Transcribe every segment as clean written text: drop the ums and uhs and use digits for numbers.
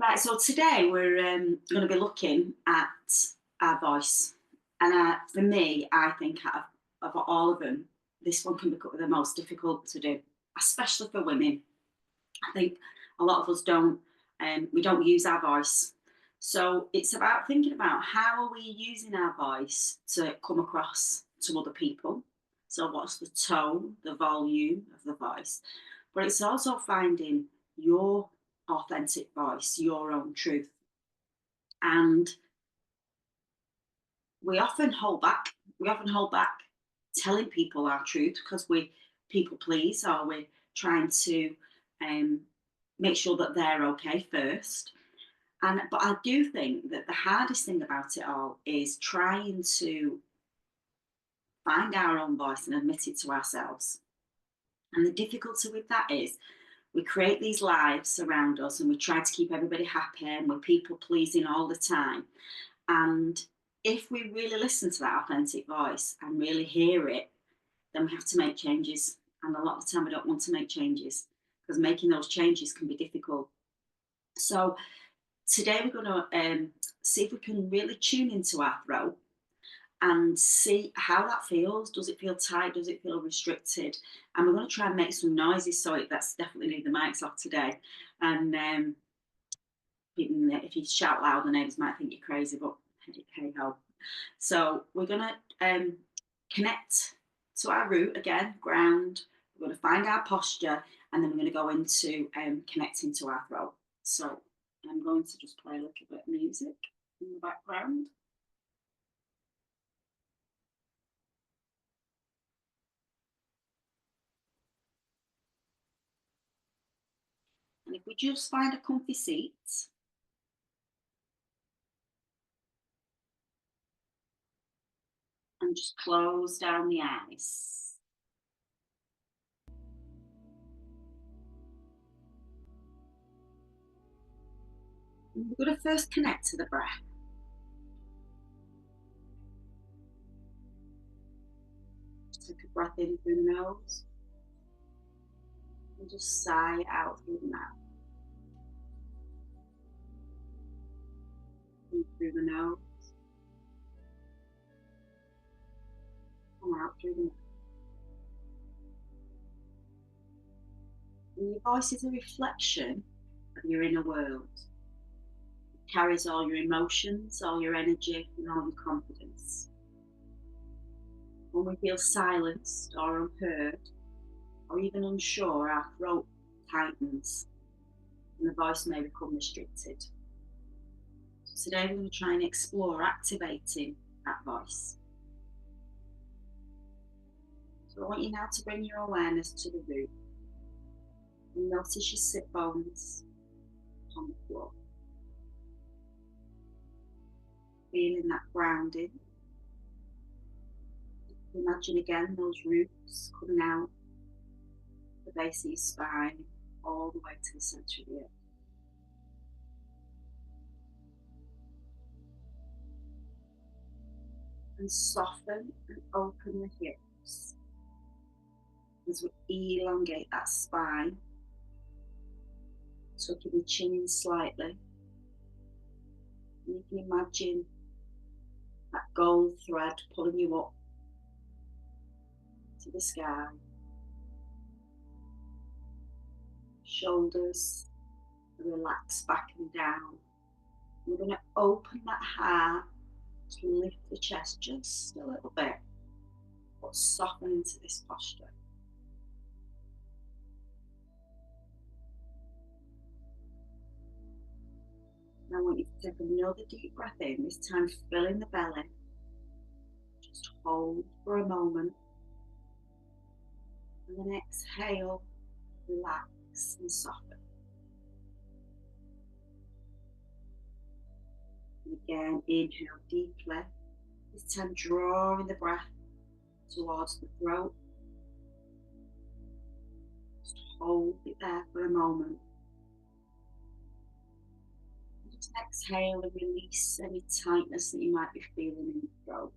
Right, so today we're going to be looking at our voice. And for me, I think of all of them, this one can be the most difficult to do, especially for women. I think a lot of us we don't use our voice. So it's about thinking about how are we using our voice to come across to other people. So what's the tone, the volume of the voice? But it's also finding your authentic voice, your own truth. And we often hold back. We often hold back telling people our truth because we people please or we're trying to um, make sure that they're okay first. And but I do think that the hardest thing about it all is trying to find our own voice and admit it to ourselves. And the difficulty with that is we create these lives around us and we try to keep everybody happy and we're people pleasing all the time. And if we really listen to that authentic voice and really hear it, then we have to make changes. And a lot of the time, we don't want to make changes because making those changes can be difficult. So today, we're going to see if we can really tune into our throat and see how that feels. Does it feel tight? Does it feel restricted? And we're going to try and make some noises. So that's definitely need the mics off today. And even if you shout loud, the neighbours might think you're crazy, but hey ho. So we're going to connect to our root again, ground. We're going to find our posture, and then we're going to go into connecting to our throat. So I'm going to just play a little bit of music in the background. And if we just find a comfy seat, and just close down the eyes. And we're going to first connect to the breath. Take a breath in through the nose and just sigh out through the mouth. In through the nose, come out through the mouth. And your voice is a reflection of your inner world. It carries all your emotions, all your energy, and all your confidence. When we feel silenced or unheard, or even unsure, our throat tightens and the voice may become restricted. So today we're going to try and explore activating that voice. So I want you now to bring your awareness to the root and notice your sit bones on the floor. Feeling that grounding. Imagine again those roots coming out the base of your spine all the way to the centre of the earth. And soften and open the hips as we elongate that spine, tucking the chin in slightly. And you can imagine that gold thread pulling you up to the sky. Shoulders relax back and down. We're going to open that heart to lift the chest just a little bit, but soften into this posture. Now I want you to take another deep breath in, this time filling the belly. Just hold for a moment. And then exhale, relax and soften. And again, inhale deeply. This time drawing the breath towards the throat. Just hold it there for a moment. Just exhale and release any tightness that you might be feeling in the throat.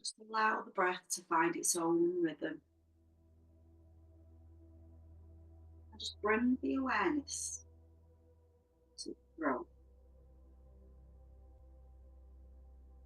Just allow the breath to find its own rhythm. Just bring the awareness to the throat.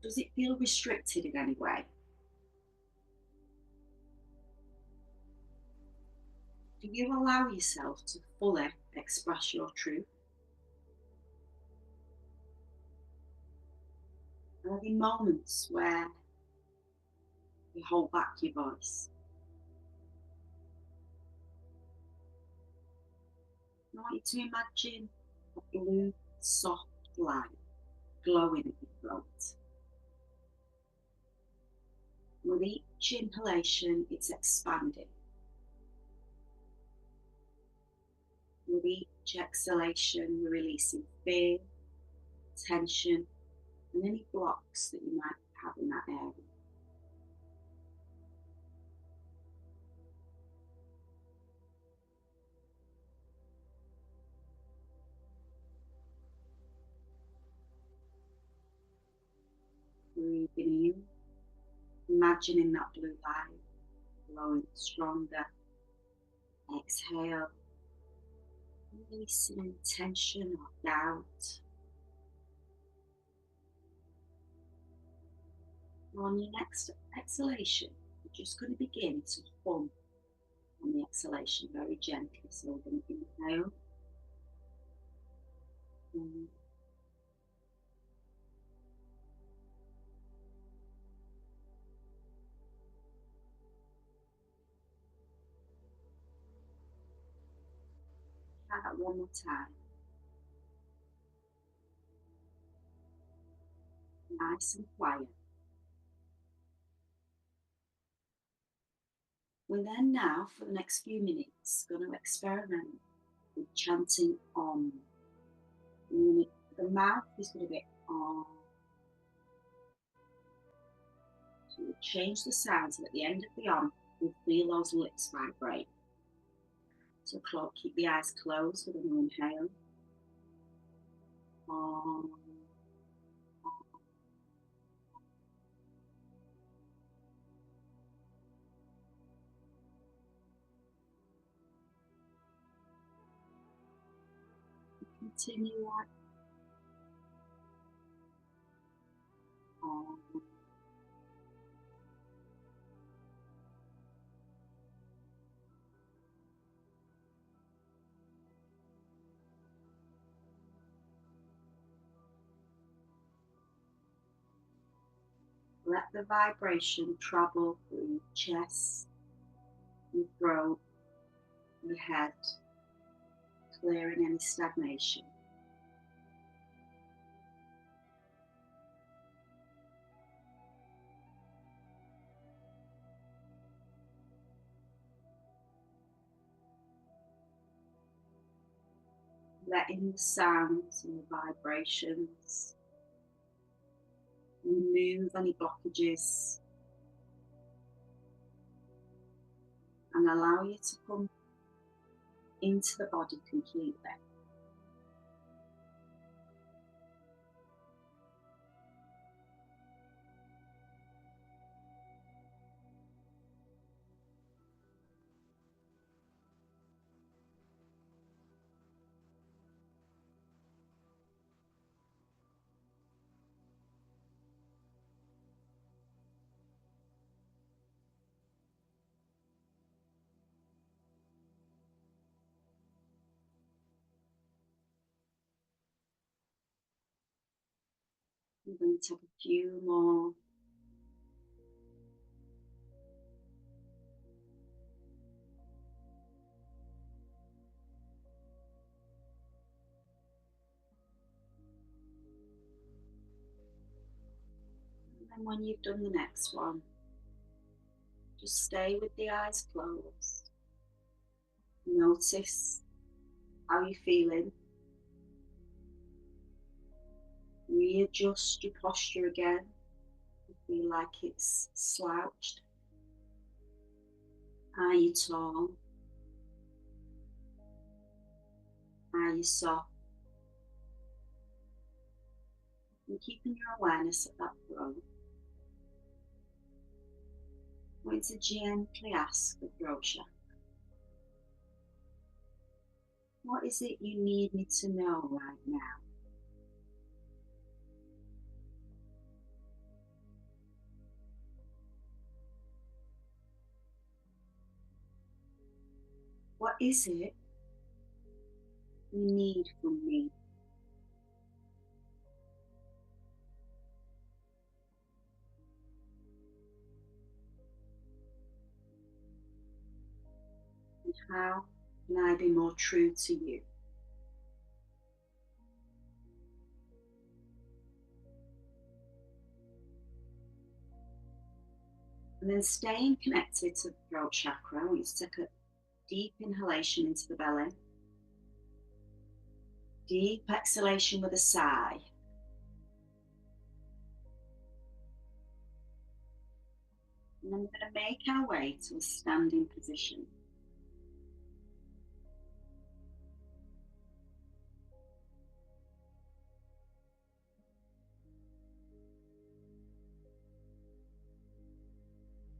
Does it feel restricted in any way? Do you allow yourself to fully express your truth? Are there moments where you hold back your voice? I want you to imagine a blue, soft light glowing in your throat. With each inhalation, it's expanding. With each exhalation, you're releasing fear, tension, and any blocks that you might have in that area. Breathing in, imagining that blue light glowing stronger. Exhale, releasing any tension or doubt. On your next exhalation, you're just going to begin to hum on the exhalation very gently. So we're going to inhale. And try that one more time. Nice and quiet. We're then now, for the next few minutes, going to experiment with chanting Om. The mouth is going to be Om. So we'll change the sounds, and at the end of the Om, we'll feel those lips vibrate. So keep the eyes closed with an inhale. Om. Continue on. Om. Let the vibration travel through your chest, your throat, your head, clearing any stagnation. Letting the sounds and the vibrations remove any blockages and allow you to come into the body completely. I'm going to take a few more. And then when you've done the next one, just stay with the eyes closed. Notice how you're feeling. Readjust your posture again. You feel like it's slouched. Are you tall? Are you soft? And keeping your awareness at that throat. I'm going to gently ask the throat chakra, What is it you need me to know right now? What is it you need from me? And how can I be more true to you? And then staying connected to the throat chakra, I want you to take a deep inhalation into the belly, deep exhalation with a sigh. And then we're going to make our way to a standing position.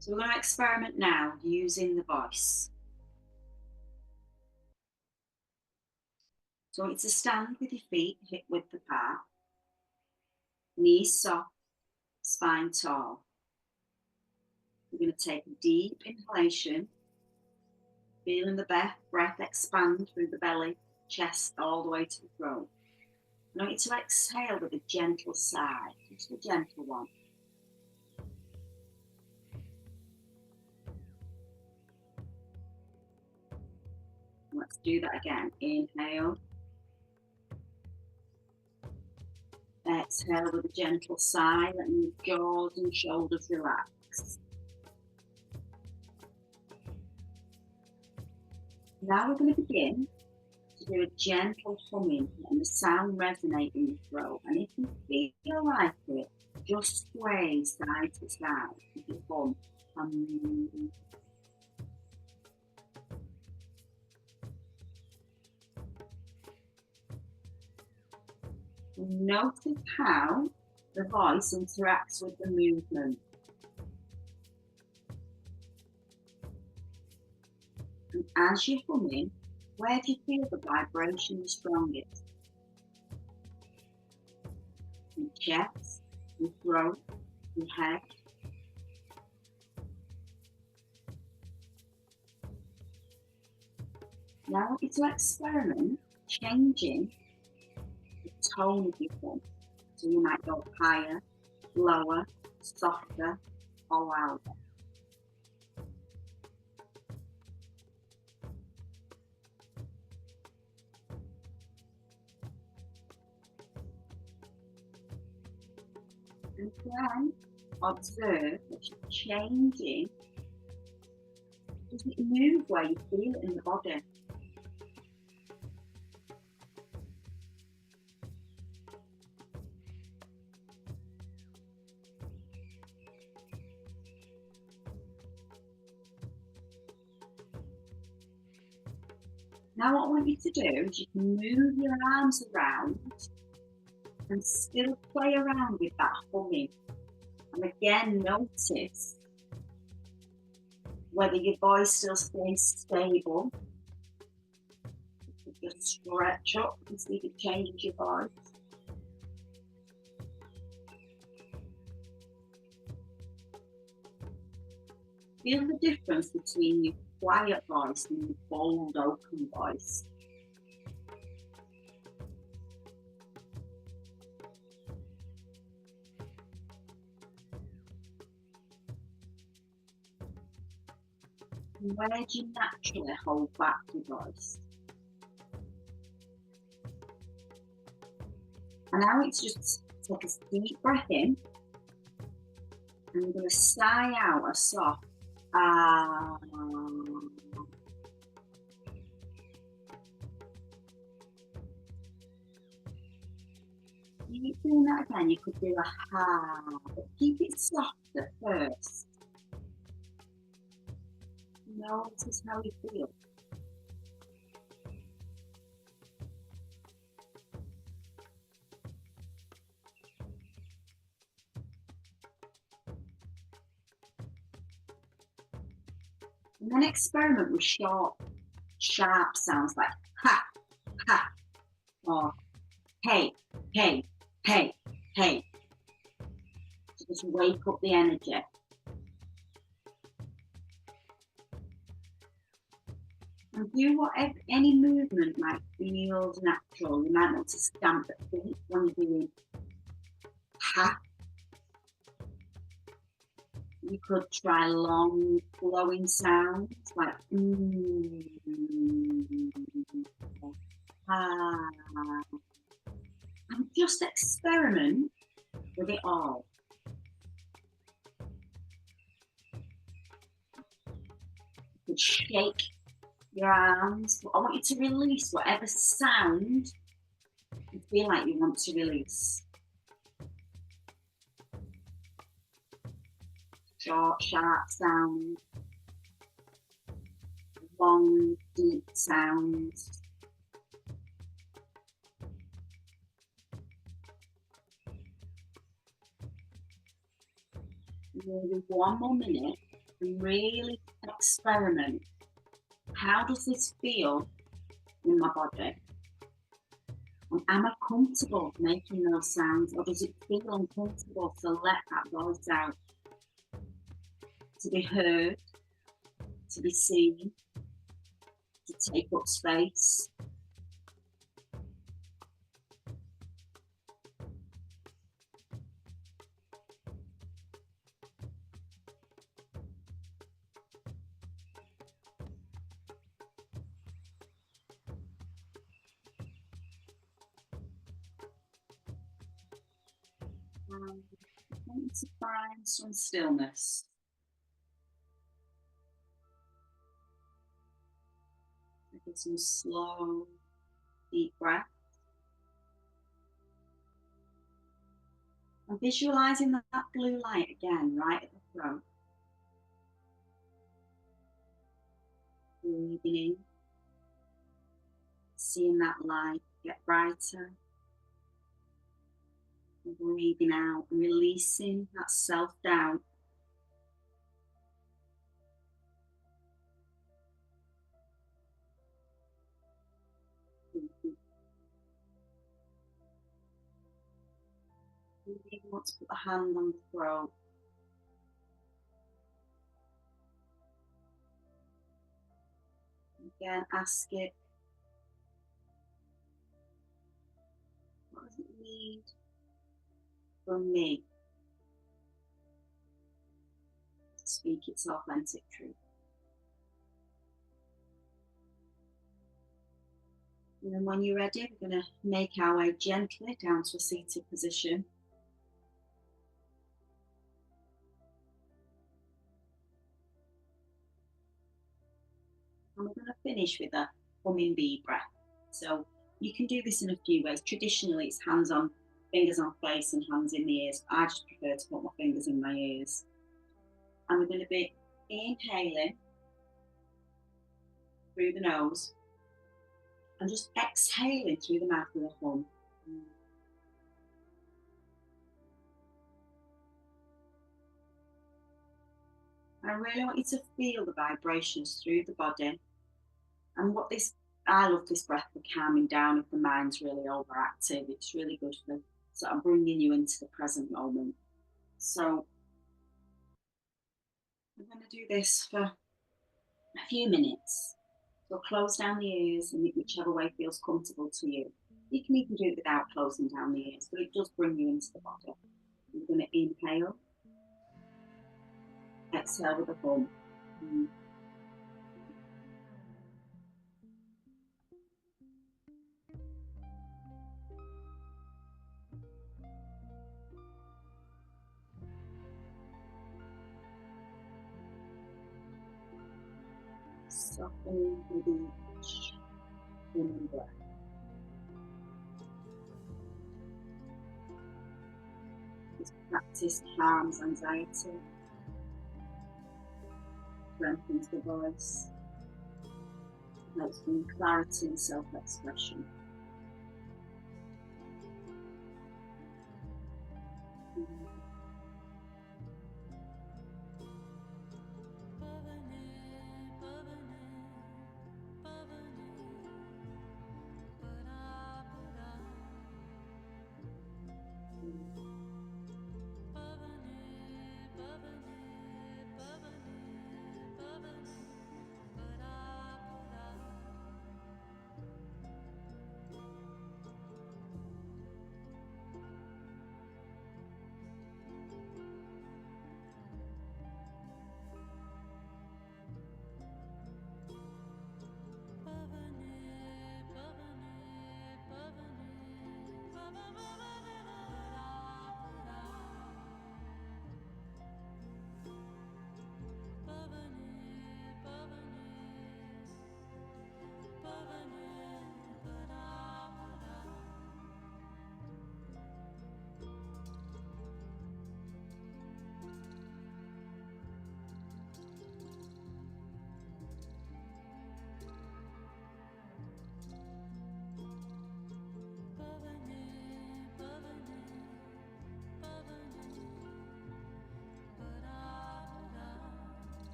So we're going to experiment now using the voice. So I want you to stand with your feet hip width apart, knees soft, spine tall. We're going to take a deep inhalation, feeling the breath expand through the belly, chest, all the way to the throat. I want you to exhale with a gentle sigh, just a gentle one. Let's do that again. Inhale. Exhale with a gentle sigh, letting your jaws and shoulders relax. Now we're going to begin to do a gentle humming and the sound resonate in your throat. And if you feel like it, just sway side to side with your hum. Notice how the voice interacts with the movement. And as you're humming, where do you feel the vibration the strongest? Your chest, your throat, your head. Now I want you to experiment changing the tone of your hum. So you might go higher, lower, softer, or louder. And then observe that you're changing. Does it move where you feel it in the body? Now what I want you to do is you can move your arms around and still play around with that humming. And again, notice whether your voice still stays stable. Just stretch up and see if it changes your voice. Feel the difference between your quiet voice and your bold, open voice. And where do you naturally hold back your voice? And now it's just take a deep breath in, and I'm going to sigh out a soft ah. Keep doing that again. You could do a ha, but keep it soft at first. Notice how you feel. And then experiment with short, sharp sounds like ha, or hey, hey, hey, hey, to just wake up the energy. And do whatever, any movement might feel natural. You might want to stamp the feet when you're doing ha. You could try long flowing sounds like ah, and just experiment with it all. You could shake your arms. I want you to release whatever sound you feel like you want to release. Short, sharp sounds, long, deep sounds. Maybe one more minute and really experiment. How does this feel in my body? And am I comfortable making those sounds, or does it feel uncomfortable to let that voice out? To be heard, to be seen, to take up space. I want to find some stillness. Take some slow, deep breath. And visualizing that blue light again, right at the throat. Breathing in, seeing that light get brighter. And breathing out and releasing that self-doubt. You want to put the hand on the throat. Again, ask it, what does it need from me to speak its authentic truth? And then when you're ready, we're going to make our way gently down to a seated position. And we're going to finish with a humming bee breath. So you can do this in a few ways. Traditionally, it's hands on, fingers on face and hands in the ears. I just prefer to put my fingers in my ears. And we're going to be inhaling through the nose and just exhaling through the mouth with a hum. I really want you to feel the vibrations through the body. And I love this breath for calming down if the mind's really overactive. It's really good for sort of bringing you into the present moment. So we're going to do this for a few minutes. So close down the ears in whichever way feels comfortable to you. You can even do it without closing down the ears, but it does bring you into the body. You're going to inhale, exhale with a hum. Softening with each in and breath. This practice calms anxiety, strengthens the voice, helps bring clarity and self-expression.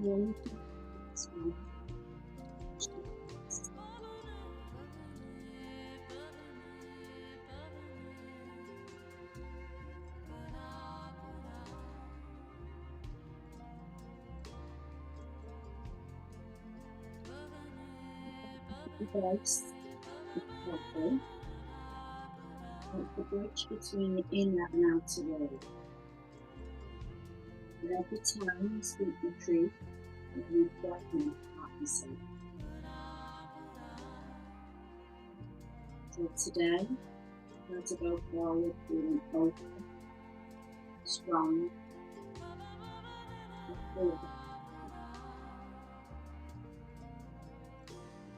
Yeah, that's right. The voice is helpful. It's the bridge between the inner and outer world. And every time you speak the truth, you fragment what you say. So today, try to go forward feeling open, strong, and full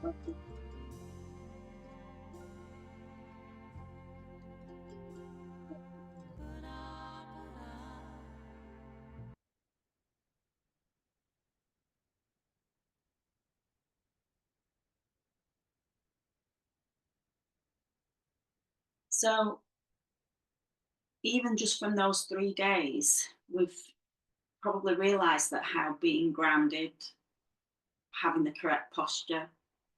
of the. So even just from those 3 days, we've probably realised that how being grounded, having the correct posture,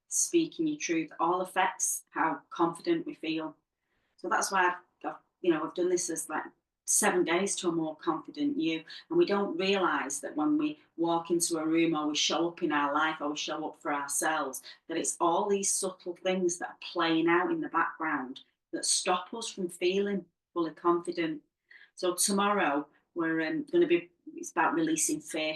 speaking your truth, all affects how confident we feel. So that's why I've done this as like 7 days to a more confident you. And we don't realize that when we walk into a room or we show up in our life or we show up for ourselves, that it's all these subtle things that are playing out in the background that stop us from feeling fully confident. So tomorrow we're going to be, it's about releasing fear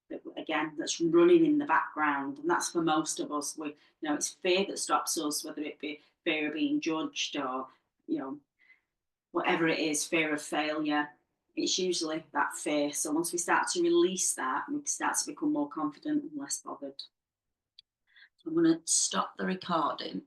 that, again, that's running in the background, and that's for most of us. It's fear that stops us, whether it be fear of being judged or you know whatever it is, fear of failure. It's usually that fear. So once we start to release that, we start to become more confident and less bothered. So I'm going to stop the recording.